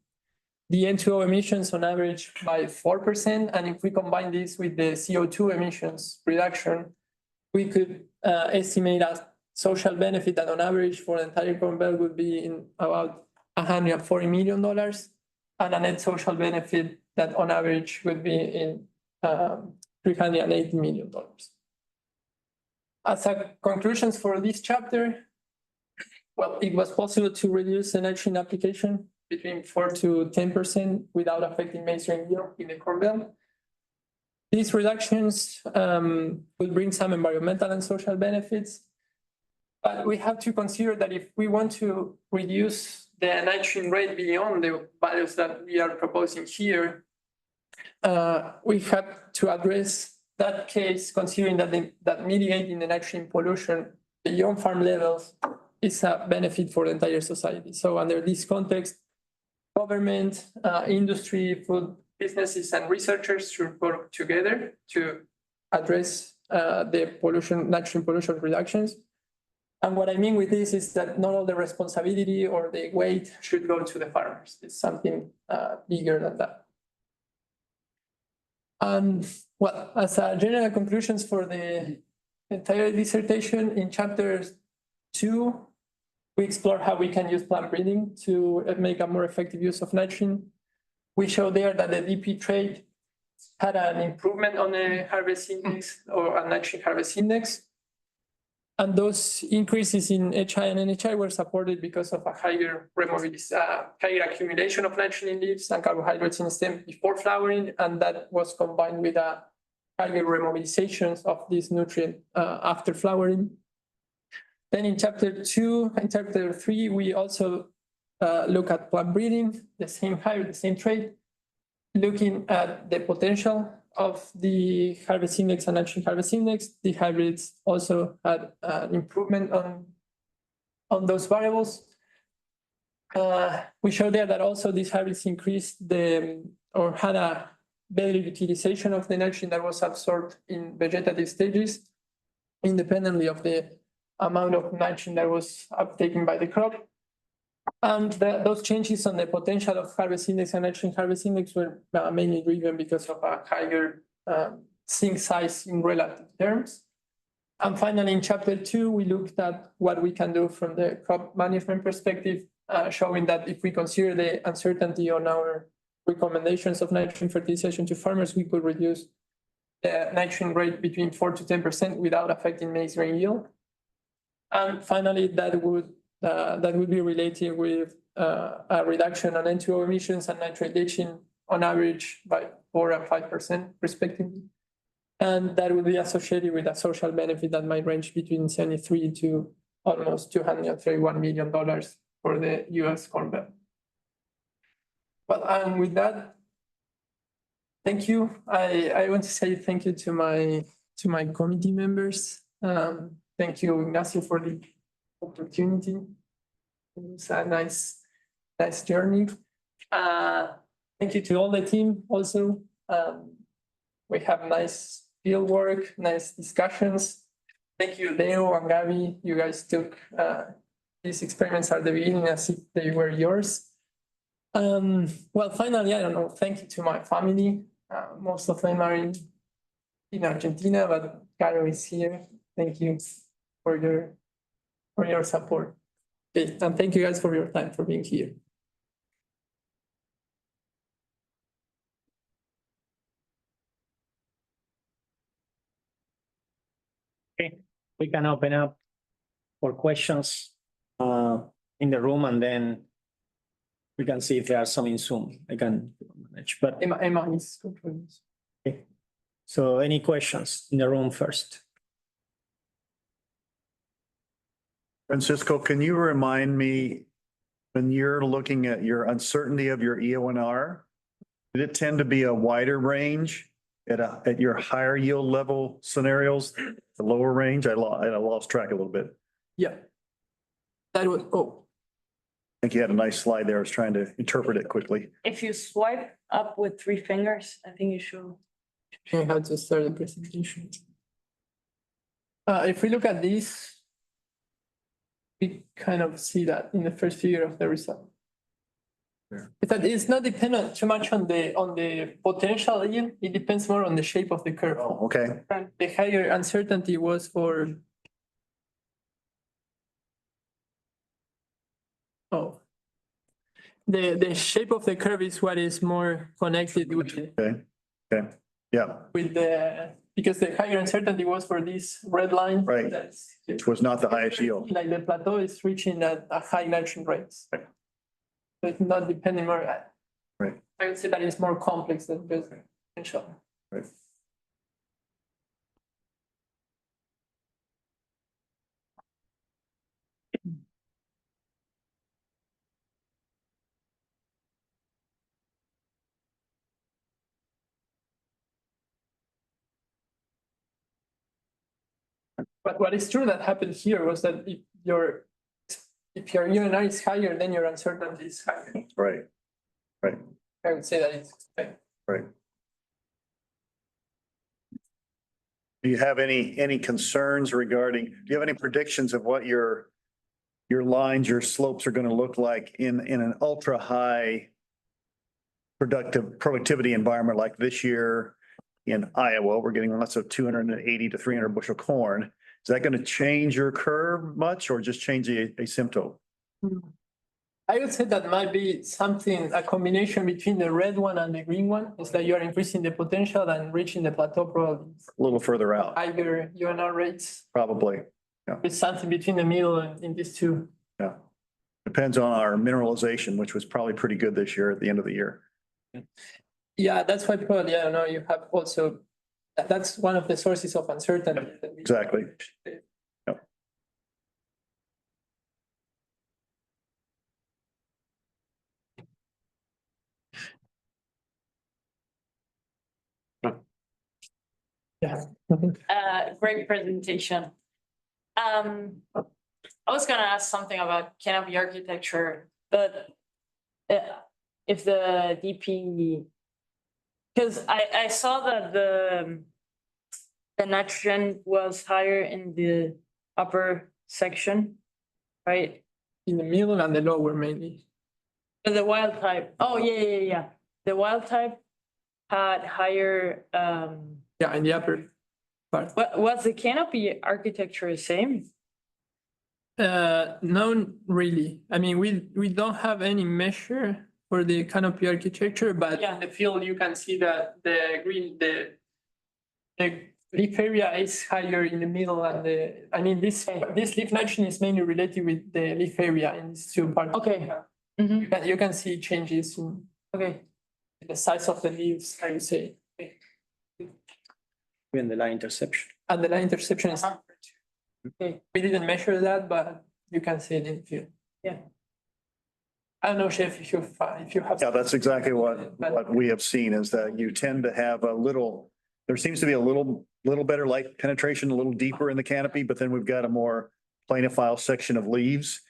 the N2O emissions on average by 4%. And if we combine this with the CO2 emissions reduction, we could estimate a social benefit that on average for the entire Corn Belt would be in about $140 million, and a net social benefit that on average would be in $380 million. As a conclusions for this chapter, well, it was possible to reduce the nitrogen application between 4 to 10% without affecting maize grain yield in the Corn Belt. These reductions will bring some environmental and social benefits, but we have to consider that if we want to reduce the nitrogen rate beyond the values that we are proposing here, we have to address that case, considering that mitigating the nitrogen pollution beyond farm levels is a benefit for the entire society. So under this context, government, industry, food businesses, and researchers should work together to address the nitrogen pollution reductions. And what I mean with this is that not all the responsibility or the weight should go to the farmers. It's something bigger than that. Well, as a general conclusions for the entire dissertation, in chapter 2, we explore how we can use plant breeding to make a more effective use of nitrogen. We show there that the DP trait had an improvement on the harvest index or a nitrogen harvest index. And those increases in HI and NHI were supported because of a higher accumulation of nitrogen in leaves and carbohydrates in stem before flowering, and that was combined with a higher remobilizations of this nutrient after flowering. Then in chapter 2 and chapter 3, we also look at plant breeding, the same trait, looking at the potential of the harvest index and nitrogen harvest index. The hybrids also had an improvement on those variables. We show there that also these hybrids increased or had a better utilization of the nitrogen that was absorbed in vegetative stages, independently of the amount of nitrogen that was uptaken by the crop. And those changes on the potential of harvest index and nitrogen harvest index were mainly driven because of a higher sink size in relative terms. And finally, in chapter 2, we looked at what we can do from the crop management perspective, showing that if we consider the uncertainty on our recommendations of nitrogen fertilization to farmers, we could reduce the nitrogen rate between 4 to 10% without affecting maize grain yield. And finally, that would be related with a reduction on N2O emissions and nitrate leaching on average by 4 and 5% respectively. And that would be associated with a social benefit that might range between 73 to almost $231 million for the US Corn Belt. Well, and with that, thank you. I want to say thank you to my committee members. Thank you, Ignacio, for the opportunity. It's a nice journey. Thank you to all the team also. We have nice field work, nice discussions. Thank you, Leo and Gabby. You guys took these experiments at the beginning as if they were yours. Well, finally, I don't know. Thank you to my family. Most of them are in Argentina, but Caro is here. Thank you for your support. Okay, and thank you guys for your time for being here. Okay, we can open up for questions in the room, and then we can see if there are some in Zoom. I can manage, but Emma is controlling this. okay. So any questions in the room first? Francisco, can you remind me, when you're looking at your uncertainty of your EONR, did it tend to be a wider range at your higher yield level scenarios, the lower range? I lost track a little bit. Yeah. That was, oh, I think you had a nice slide there. I was trying to interpret it quickly. If you swipe up with 3 fingers, I think you should. I had to start the presentation. If we look at this, we kind of see that in the first figure of the result. Yeah. That it's not dependent too much on the potential yield. It depends more on the shape of the curve. Oh, okay. The higher uncertainty was for. Oh. The shape of the curve is what is more connected with. Okay. Okay. Yeah. With the, because the higher uncertainty was for this red line. Right. That's. Which was not the highest yield. Like the plateau is reaching a high nitrogen rates. Right. So it's not depending more. Right. I would say that it's more complex than just potential. Right. But what is true that happened here was that if your UNR is higher, then your uncertainty is higher. Right. Right. I would say that it's. Right. Do you have any concerns regarding, do you have any predictions of what your lines, your slopes are going to look like in an ultra high productivity environment like this year in Iowa? We're getting lots of 280 to 300 bushel corn. Is that going to change your curve much, or just change the asymptote? I would say that might be something, a combination between the red one and the green one, is that you are increasing the potential and reaching the plateau probably. A little further out, Higher UNR rates. probably. It's something between the middle and in these two. Yeah. Depends on our mineralization, which was probably pretty good this year at the end of the year. Yeah, that's why probably, I don't know, you have also, that's one of the sources of uncertainty. Exactly. Yep. Yeah. Great presentation. I was gonna ask something about canopy architecture, but if the DP, because I saw that the nitrogen was higher in the upper section, right? In the middle and the lower mainly. But the wild type, oh, yeah. The wild type had higher, Yeah, in the upper part. was the canopy architecture the same? No, really. I mean, we don't have any measure for the canopy architecture, but Yeah. in the field you can see that the green, the leaf area is higher in the middle and this leaf nitrogen is mainly related with the leaf area in these two parts. Okay. Mhm. You can see changes in Okay, the size of the leaves, I would say. Even the line interception. And the line interception is. Okay. We didn't measure that, but you can see it in the field. Yeah. I don't know, Chef, if you have. Yeah, that's exactly what we have seen, is that you tend to have there seems to be a little better light penetration, a little deeper in the canopy, but then we've got a more planophile section of leaves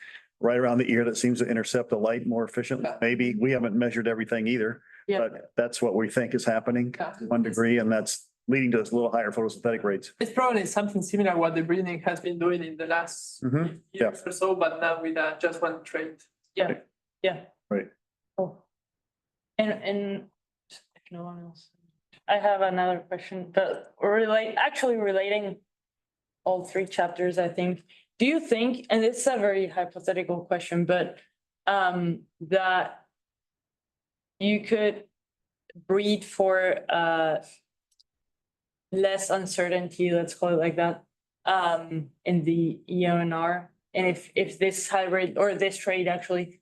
right around the ear that seems to intercept the light more efficiently. Maybe we haven't measured everything either, Yeah. but that's what we think is happening to one degree, and that's leading to this little higher photosynthetic rates. It's probably something similar what the breeding has been doing in the last Mhm, years or so, but now with just one trait. Yeah, yeah. Right. Oh. And if no one else, I have another question, but actually relating all three chapters, I think. Do you think, and it's a very hypothetical question, but that you could breed for less uncertainty, let's call it like that, in the EONR? And if this hybrid or this trait actually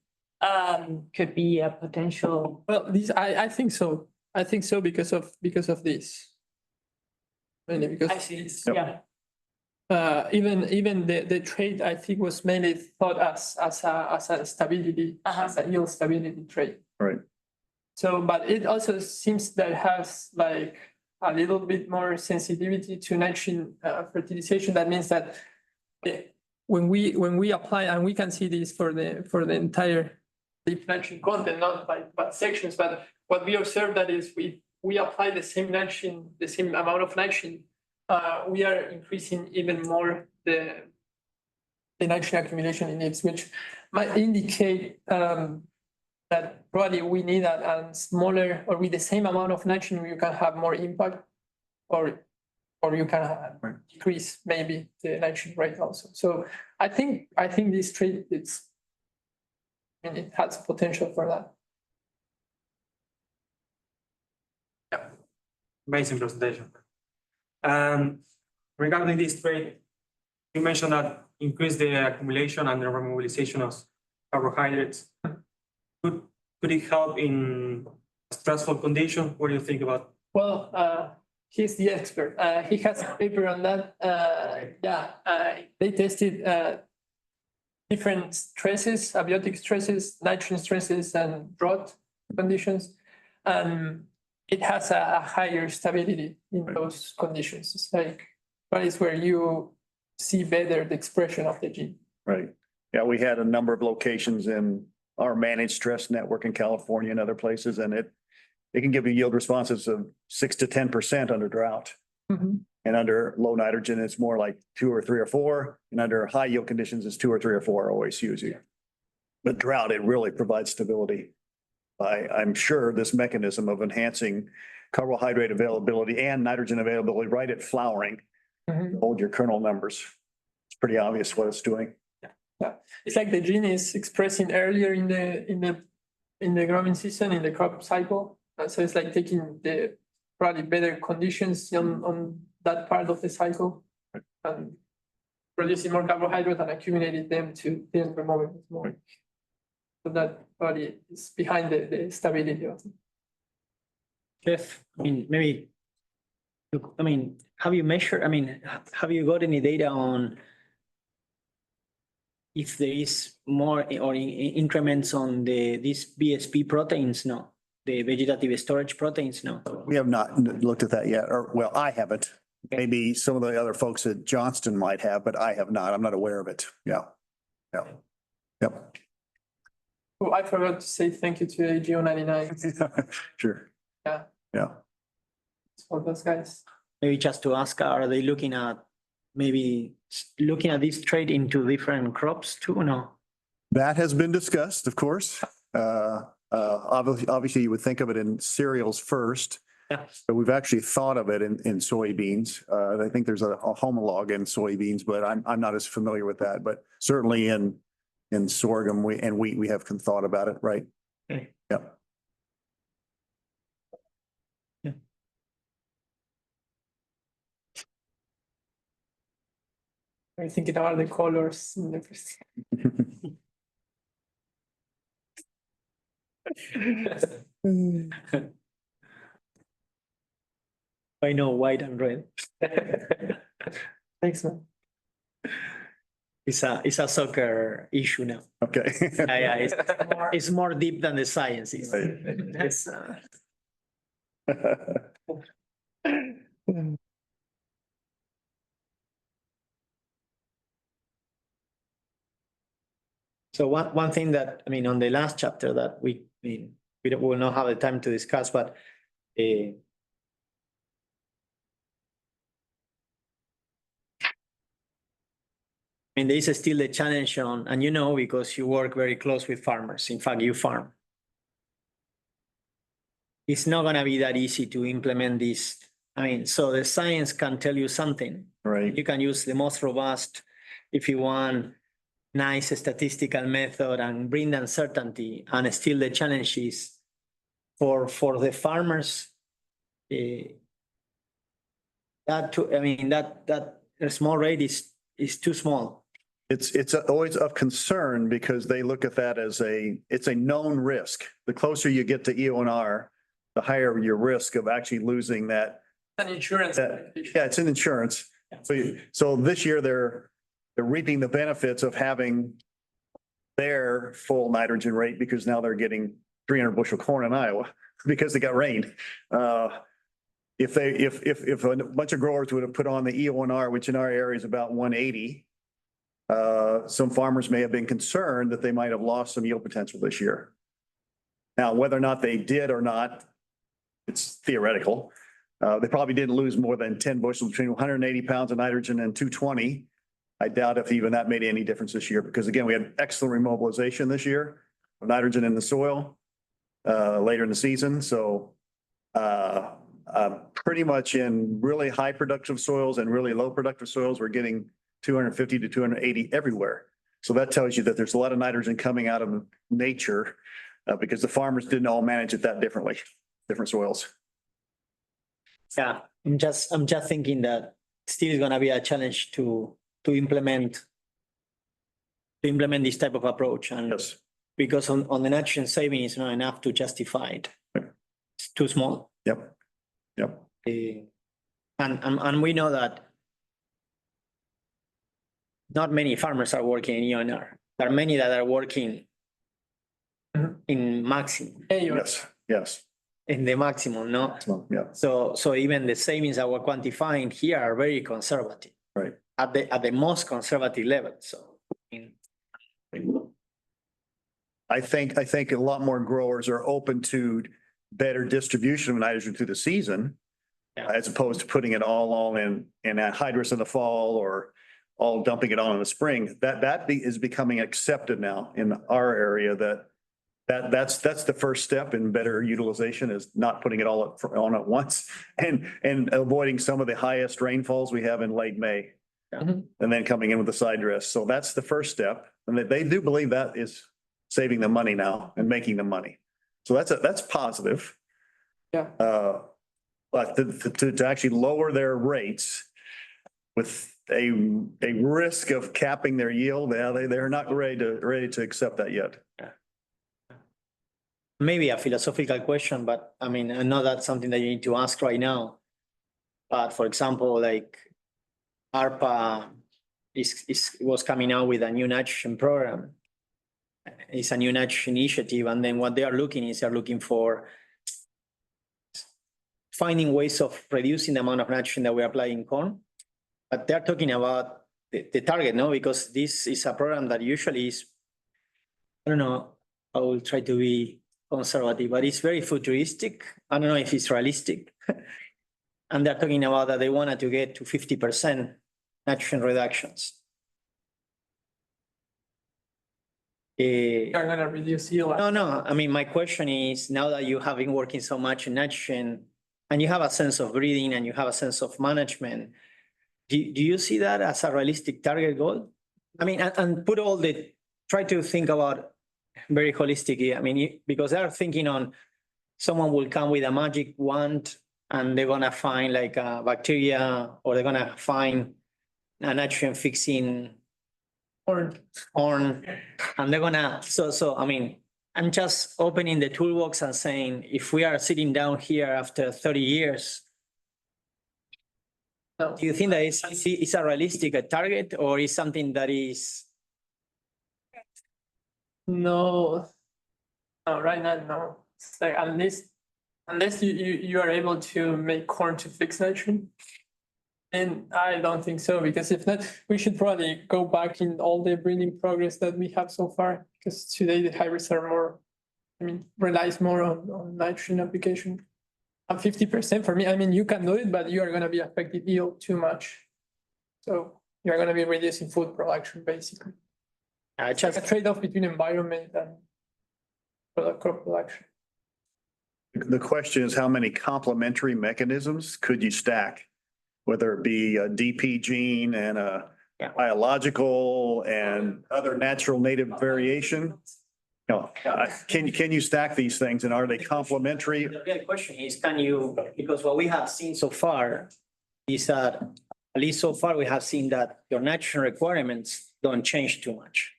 could be a potential. Well, I think so. I think so because of this. Mainly because I see, it's, yeah, even the trait I think was mainly thought as a stability, as a yield stability trait. Right. So, but it also seems that it has like a little bit more sensitivity to nitrogen fertilization. That means that when we apply, and we can see this for the entire deep nitrogen content, not by sections, but what we observe that is we apply the same nitrogen, the same amount of nitrogen, we are increasing even more the nitrogen accumulation in leaves, which might indicate that probably we need a smaller, or with the same amount of nitrogen, you can have more impact, or you can decrease maybe the nitrogen rate also. So I think this trait, it has potential for that. Amazing presentation. Regarding this trait, you mentioned that increase the accumulation and the remobilization of carbohydrates. Could it help in stressful condition? What do you think about? Well, he's the expert. He has a paper on that. They tested different stresses, abiotic stresses, nitrogen stresses, and drought conditions. And it has a higher stability in those conditions. It's like that is where you see better the expression of the gene. Right. Yeah, we had a number of locations in our managed stress network in California and other places, and it can give you yield responses of 6 to 10% under drought. Mhm. And under low nitrogen, it's more like 2 or 3 or 4. And under high yield conditions, it's 2 or 3 or 4 OSUs. But drought, it really provides stability. I'm sure this mechanism of enhancing carbohydrate availability and nitrogen availability right at flowering, Mhm. hold your kernel numbers. It's pretty obvious what it's doing. It's like the gene is expressing earlier in the growing season, in the crop cycle. So it's like taking the probably better conditions on that part of the cycle and producing more carbohydrate and accumulating them to then remove it more. So that probably is behind the stability of it. Jeff, I mean, maybe, have you measured, have you got any data on if there is more or increments on these BSP proteins? No, the vegetative storage proteins? No. We have not looked at that yet, or well, I haven't. Okay. Maybe some of the other folks at Johnston might have, but I have not. I'm not aware of it. Yeah. Yeah. Yep. Oh, I forgot to say thank you to AGO99 Sure. Yeah. Yeah. for those guys. Maybe just to ask, are they looking at this trade into different crops too? No. That has been discussed, of course. Obviously, you would think of it in cereals first. Yeah. But we've actually thought of it in soybeans. I think there's a homologue in soybeans, but I'm not as familiar with that. But certainly in sorghum and wheat, we have thought about it, right? Okay. Yep. I'm thinking about the colors in the first. I know white and red. Thanks, man. It's a soccer issue now. Okay. Yeah, it's more deep than the science is. Right. It's, So one thing that, on the last chapter that we will not have the time to discuss, but I mean, there is still the challenge on, and you know, because you work very close with farmers. In fact, you farm. It's not gonna be that easy to implement this. I mean, so the science can tell you something. Right. You can use the most robust, if you want, nice statistical method and bring the uncertainty, and still the challenge is for the farmers. That small rate is too small. It's always of concern because they look at that as it's a known risk. The closer you get to EONR, the higher your risk of actually losing that. An insurance. Yeah, it's an insurance. So this year they're reaping the benefits of having their full nitrogen rate because now they're getting 300 bushel corn in Iowa because they got rain. If a bunch of growers would have put on the EONR, which in our area is about 180, some farmers may have been concerned that they might have lost some yield potential this year. Now, whether or not they did or not, it's theoretical. They probably didn't lose more than 10 bushels between 180 pounds of nitrogen and 220. I doubt if even that made any difference this year because again, we had excellent remobilization this year of nitrogen in the soil later in the season. So pretty much in really high productive soils and really low productive soils, we're getting 250 to 280 everywhere. So that tells you that there's a lot of nitrogen coming out of nature because the farmers didn't all manage it that differently, different soils. Yeah, I'm just thinking that still is gonna be a challenge to implement this type of approach, and Yes. because on the nitrogen saving is not enough to justify it. It's too small. Yep. And we know that not many farmers are working in EONR. There are many that are working in maximum, Yes. in the maximum, no? Yeah. So even the savings that we're quantifying here are very conservative. Right. At the most conservative level, so. I think a lot more growers are open to better distribution of nitrogen through the season. Yeah. As opposed to putting it all in hydrous in the fall or all dumping it on in the spring. That is becoming accepted now in our area that's the first step in better utilization is not putting it all on at once and avoiding some of the highest rainfalls we have in late May. Yeah. And then coming in with the side dress. So that's the first step. And they do believe that is saving them money now and making them money. So that's positive. Yeah. But to actually lower their rates with a risk of capping their yield, they're not ready to accept that yet. Maybe a philosophical question, but I mean, I know that's something that you need to ask right now. But for example, like ARPA was coming out with a new nitrogen program. It's a new nitrogen initiative, and then what they're looking for finding ways of reducing the amount of nitrogen that we apply in corn. But they're talking about the target, no? Because this is a program that usually is, I don't know, I will try to be conservative, but it's very futuristic. I don't know if it's realistic. And they're talking about that they wanted to get to 50% nitrogen reductions. You're gonna reduce yield. No. I mean, my question is, now that you have been working so much in nitrogen and you have a sense of breeding and you have a sense of management, do you see that as a realistic target goal? I mean, and try to think about very holistically. I mean, because they're thinking on someone will come with a magic wand and they're gonna find like a bacteria, or they're gonna find a nitrogen fixing corn, and they're gonna, so I mean, I'm just opening the toolbox and saying, if we are sitting down here after 30 years, No. do you think that it's a realistic target, or is something that is? No, right now, no. It's like unless you are able to make corn to fix nitrogen. And I don't think so, because if not, we should probably go back in all the breeding progress that we have so far, because today the hybrids are more, relies more on nitrogen application. And 50% for me, you can do it, but you are gonna be affected yield too much. So you're gonna be reducing food production, basically. It's like a trade-off between environment and crop production. The question is, how many complementary mechanisms could you stack? Whether it be a DP gene and a Yeah. biological and other natural native variation? No, can you stack these things and are they complementary? The real question is, can you, because what we have seen so far is that, at least so far, we have seen that your natural requirements don't change too much.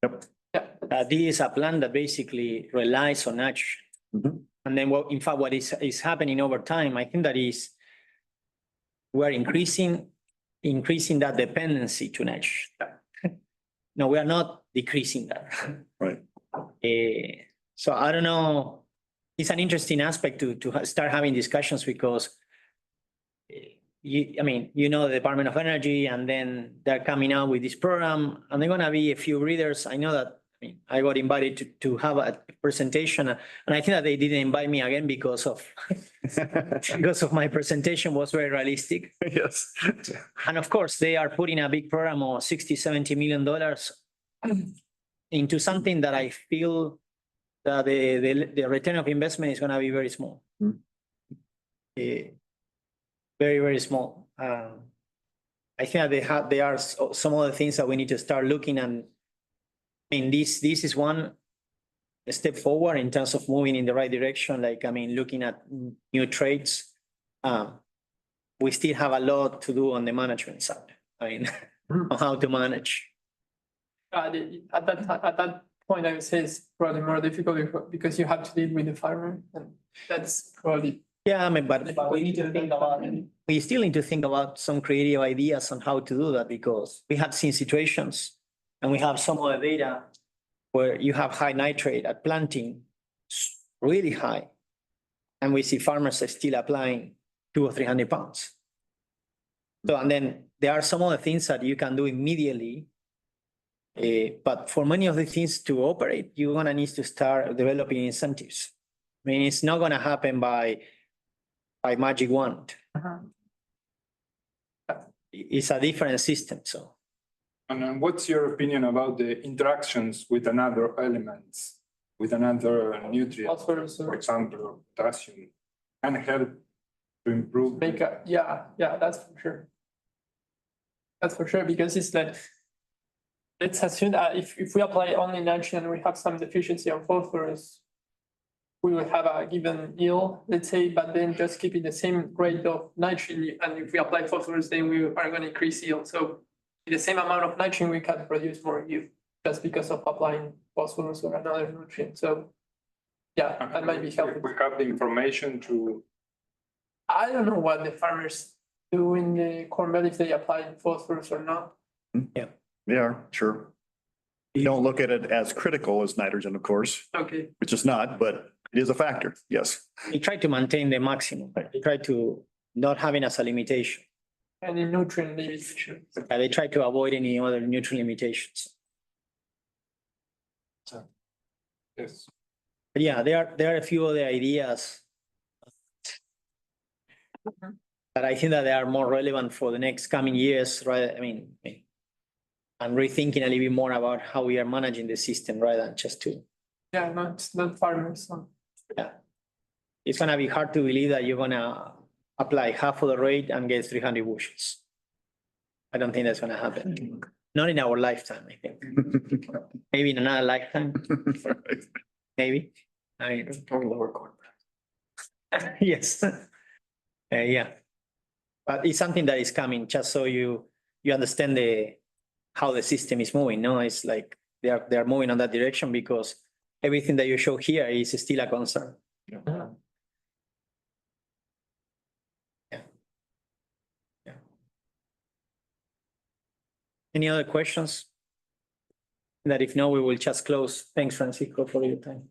Yep. This is a plant that basically relies on nitrogen. Mhm. And then what, in fact, what is happening over time, I think that is we're increasing that dependency to nitrogen. No, we are not decreasing that. Right. So I don't know. It's an interesting aspect to start having discussions because I mean, the Department of Energy, and then they're coming out with this program, and they're gonna be a few readers. I know that, I got invited to have a presentation, and I think that they didn't invite me again because of my presentation was very realistic. Yes. And of course, they are putting a big program of $60-70 million into something that I feel that the return of investment is gonna be very small. Mm. Very, very small. I think that there are some other things that we need to start looking and this is one step forward in terms of moving in the right direction. Like, looking at new trades. We still have a lot to do on the management side. On how to manage. At that point, I would say it's probably more difficult because you have to deal with the farmer, and that's probably. Yeah, but we need to think about it. We still need to think about some creative ideas on how to do that, because we have seen situations and we have some other data where you have high nitrate at planting, really high. And we see farmers are still applying 200 or 300 pounds. So, and then there are some other things that you can do immediately. But for many of the things to operate, you're gonna need to start developing incentives. It's not gonna happen by magic wand. It's a different system, so. And what's your opinion about the interactions with another elements, with another nutrient, Phosphorus for or example, potassium, can help to improve? yeah, that's for sure. That's for sure, because it's like, let's assume that if we apply only nitrogen and we have some deficiency on phosphorus, we will have a given yield, let's say, but then just keeping the same rate of nitrogen. And if we apply phosphorus, then we are going to increase yield. So the same amount of nitrogen, we can produce more yield just because of applying phosphorus or another nutrient. So yeah, that might be helpful. We have the information to. I don't know what the farmers do in the corn belt, if they apply phosphorus or not. Yeah, sure. You don't look at it as critical as nitrogen, of course, Okay. which is not, but it is a factor, yes. We try to maintain the maximum. They try to not having as a limitation. And in nutrient limitation. They try to avoid any other nutrient limitations. Yes. But yeah, there are a few other ideas that I think that they are more relevant for the next coming years, right? I'm rethinking a little bit more about how we are managing the system rather than just to. Yeah, not farmers. So. Yeah. It's gonna be hard to believe that you're gonna apply half of the rate and get 300 bushels. I don't think that's gonna happen. Not in our lifetime, I think. Maybe in another lifetime, maybe. Or lower corn. Yes. Yeah. But it's something that is coming, just so you understand how the system is moving. No, it's like they are moving on that direction, because everything that you show here is still a concern. Yeah. Any other questions? That if no, we will just close. Thanks, Francisco, for your time.